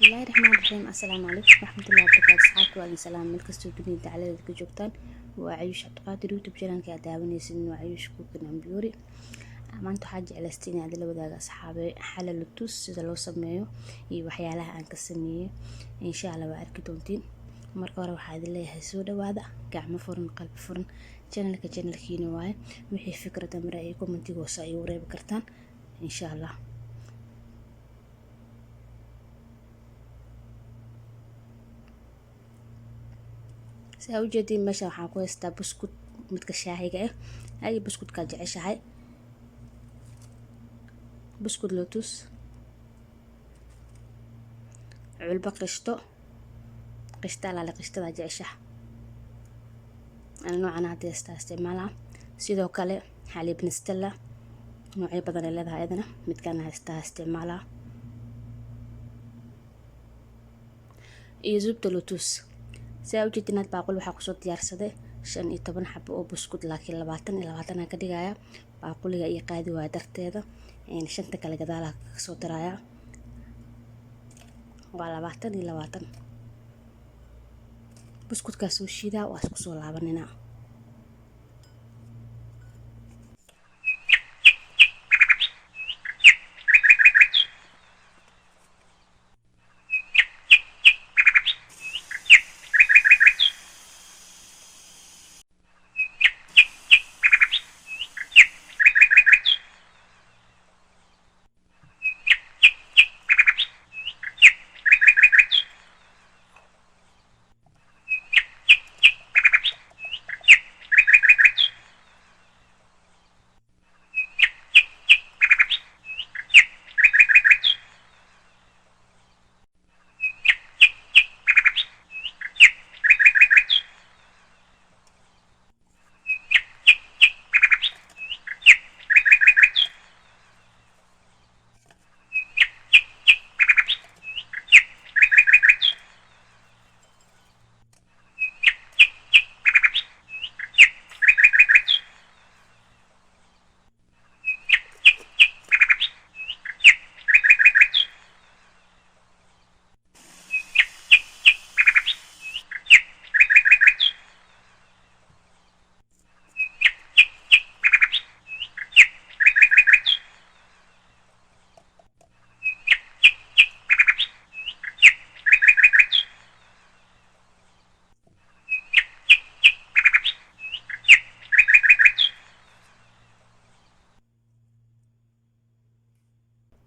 الله الرحمن الرحيم. السلام عليكم ورحمة الله وبركاته. أصحابكم وعليكم السلام. ملك الدنيا تعالى كجوكتان وعيش عبد يوتيوب channel كداوني سن وعيش كوكن أمبيوري. maanta waxaa jeclaystay inaad la wadaaga asxaabe xalal tus sida loo sameeyo iyo waxyaalaha aan ka sameeyay insha Allah waa arki doontiin. marka hore waxaad leeyahay soo dhawaada gacmo furan qalbi furan channelkiina waaye wixii fikrad ama ra'yi commentiga hoos ay u reebi kartaan insha Allah. saa u jeedin meesha waxaan ku haystaa buskut midka shaahiga ah ay buskudka jeceshahay بسكوت لوتوس علبة قشطة على قشطة جيشة النوع أنا هدي استعمالها سيدو كله حليب نستلا نوعي بدن اللي هذا أيضا متكنا استعمالها يزبط لوتوس ساوي جدنا باقول وحق صوت ديارسده شن يتبن حب أو بسكوت لكن لبعتنا كدي جاية باقول لي قاعد وادرت يعني شنت كلا جدالك صوت رايا وعلى لبعتن بسكوت كاسوشي دا واسكسو لابننا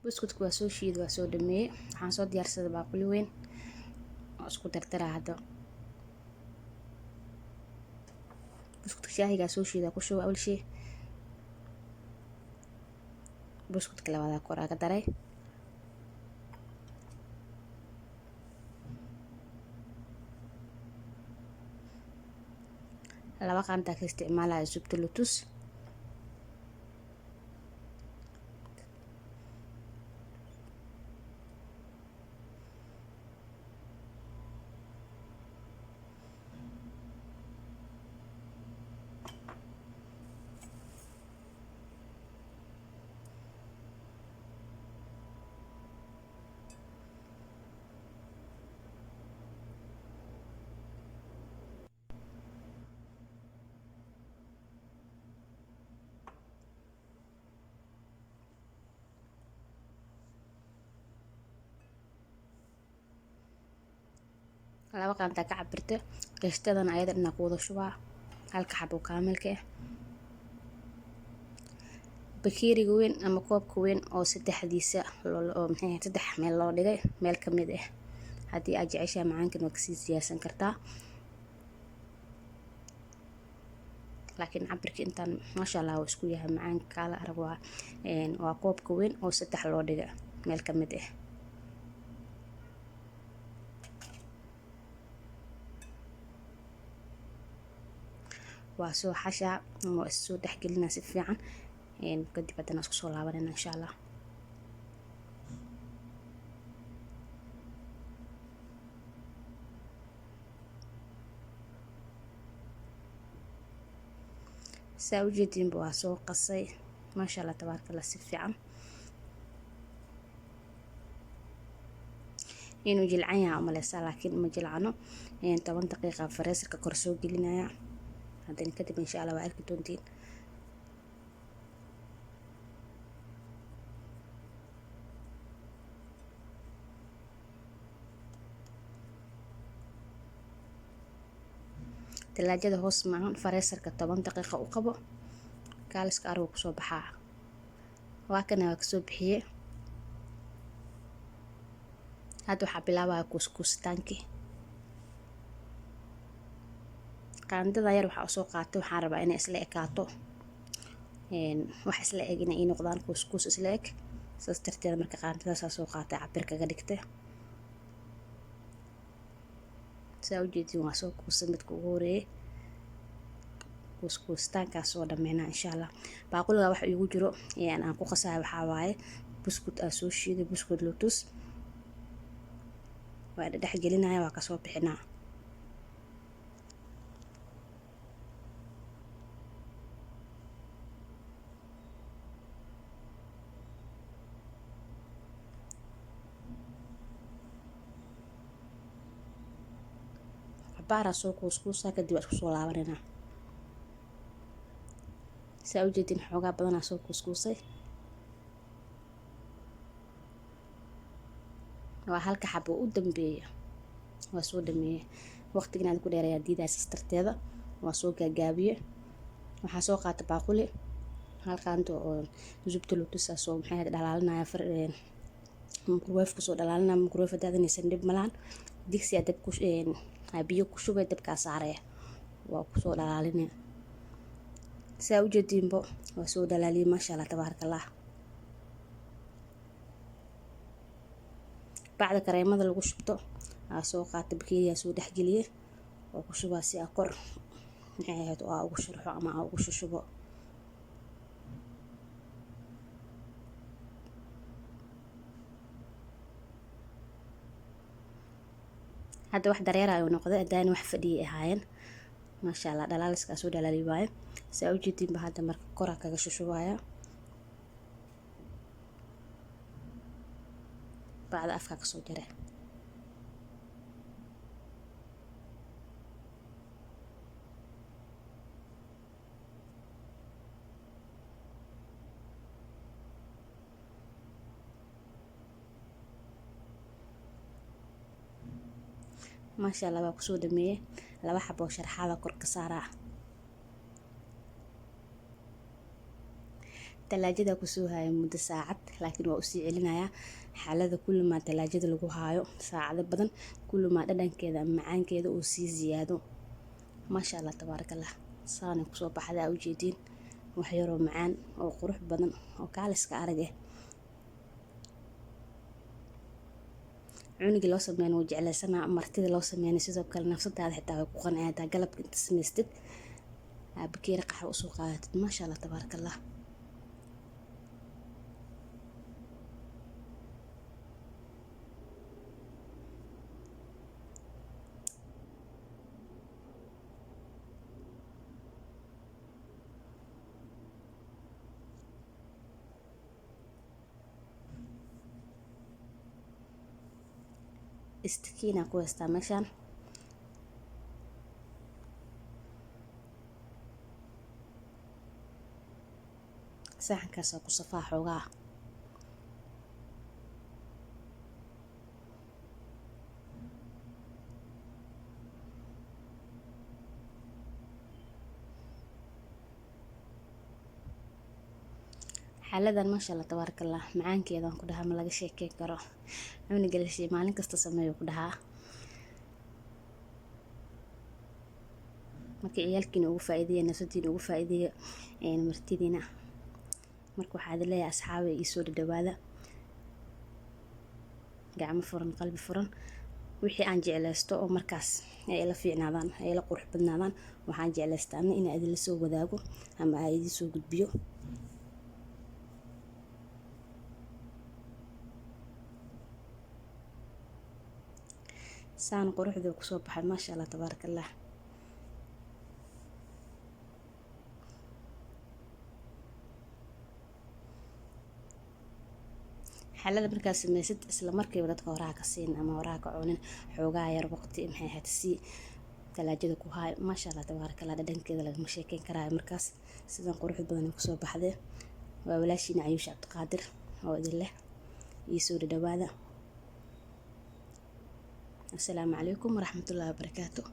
بسكوت كواسو شيد واسو دمي waxaan soo diyaarsaday baaquli weyn oo isku dartara hada بسكوت shaahiga soo shiida ku shuba awal shay بسكوت kala wada kor aga daray laba qaanta ka isticmaalaya zubta lotus laba qaanta ka cabirta qashtadan ayada ina ku wada shubaa halka xabo kaamilka ah bakeeriga weyn ama koobka weyn oo saddexdiisa saddex meel loo dhigay meel ka mid ah haddii aad jeceshahay macaankan waa kasii siyaasan kartaa laakiin cabirka intaan maasha Allah waa isku yahay macaan kala arag waa koobka weyn oo saddex loo dhigay meel ka mid ah waa soo xasha oo soo dhaxgelina si fiican kadib hadana isku soo laabanayna insha Allah. saa u jeedin waa soo qasay maasha Allah tabaaraka Allah si fiican inuu jilcan yahay umaleysaa laakiin ma jilcano. 10 daqiiqa freeserka kor soo gelinaya haddana kadib insha Allah waa arki doontiin. talaajada hoos maahan freeserka 10 daqiiqa u qabo kaaliska aruu kusoo baxaa. waa kasoo bixiyay. hadda waxaa bilaabaya kuskusitaankii. qaandada yar waxaa usoo qaatay, waxaan rabaa inay isla ekaato wax isla eg inay noqdaan kuskus isla eg. saas darteed marka qaandadaas soo qaatay cabir kaga dhigtay. saa ujeedin waa soo kuusan midka ugu horeeyay. kuskustaankaas soo dhameynaa insha Allah. baaquliga waxa igu jiro aan ku qasayo waxaa waaye buskud aan soo shiiday, buskud lotus. waa dhex gelinaya, waa kasoo bixinaa. cabaara soo kuskuusaa kadib isku soo laabanayna. saa ujeedin xoogaa badanaa soo kuskuusay. waa halka xabo u dambeeya. waa soo dhameeyay. waqtigan aad ku dheerayaa diidaas tarteeda. waa soo gaagaabiye. waxaa soo qaatay baaquli. halkaanto oo zubta lotus soo maxay dhalaalinaya microwave ku soo dhalaalinaya. microwave daadinaysan dib malaan. digsi aad dab ku biyo ku shubay dabka saaraya. waa ku soo dhalaalinaya. saa ujeedinbo waa soo dhalaaliyay maasha Allah tabarakallah. bacda kareemada lagu shubto aa soo qaatay bakeeriya soo dhex geliyay. oo ku shubaa si kor maxay ahayd oo ugu shurxo ama ugu shushubo. hadda wax dareerayo noqday, hadaan wax fadhiyay ahaayeen. maasha Allah dhalaaliska soo dhalaali waaye. saa ujeedin ba hadda marka kor kaga shushubaya. bacda afka ka soo jare. maasha Allah waa ku soo dhameeyay. 2 xabo sharxaada kor ka saaraa. talaajada ku soo hayay muddo saacad, laakiin waa u sii celinayaa. xaalada kulli ma talaajada lagu haayo saacado badan kulli ma dhadhankeeda macaankeeda uu sii ziyaado. maasha Allah tabarakallah. saan ku soo baxda ujeedin wax yar oo macaan oo qurux badan oo kaaliska arag ah. cunigi loo sameeyay oo jeclaysanaa martida loo sameeyay sidoo kale nafsadaada xitaa way ku qanacaysaa galabka inta sameystid. bakeeri qaxwo soo qaadatid. maasha Allah tabarakallah. istikiina ku haystaa meeshaan. saxankaas ku safaa xoogaa. xaaladan maasha Allah tabarakallah macaankeedan ku dhahaa ma laga sheekay karo. cuniga la sheey maalin kasta sameeyo ku dhahaa. markii ciyaalkiina ugu faa'iideeyay nafsadiina ugu faa'iideeyay martidiina. marka waxaad leeyahay asxaabe ii soo dhawaada. gacmo furan qalbi furan. wixii aan jeclaysto oo markaas ay la fiicnaadaan ay la qurux badnaadaan waxaan jeclaystaa in aad la soo wadaago ama aad idin soo gudbiyo. saan quruxda ku soo baxay maasha Allah tabarakallah. xalada markaas samaysid isla markiiba dadka horaa ka siin ama horaa ka cunin xoogaa yar waqti maxay ahayd si talaajada ku haay maasha Allah tabaaraka Allah dhadhankeeda lagama sheekeyn karaayo markaas sidan quruxda badan ku soo baxday waa walaashiina Ayuush Cabdiqaadir oo idin leh iyo soo dhawaada. Assalaamu calaykum waraxmatullaahi wabarakaatuh.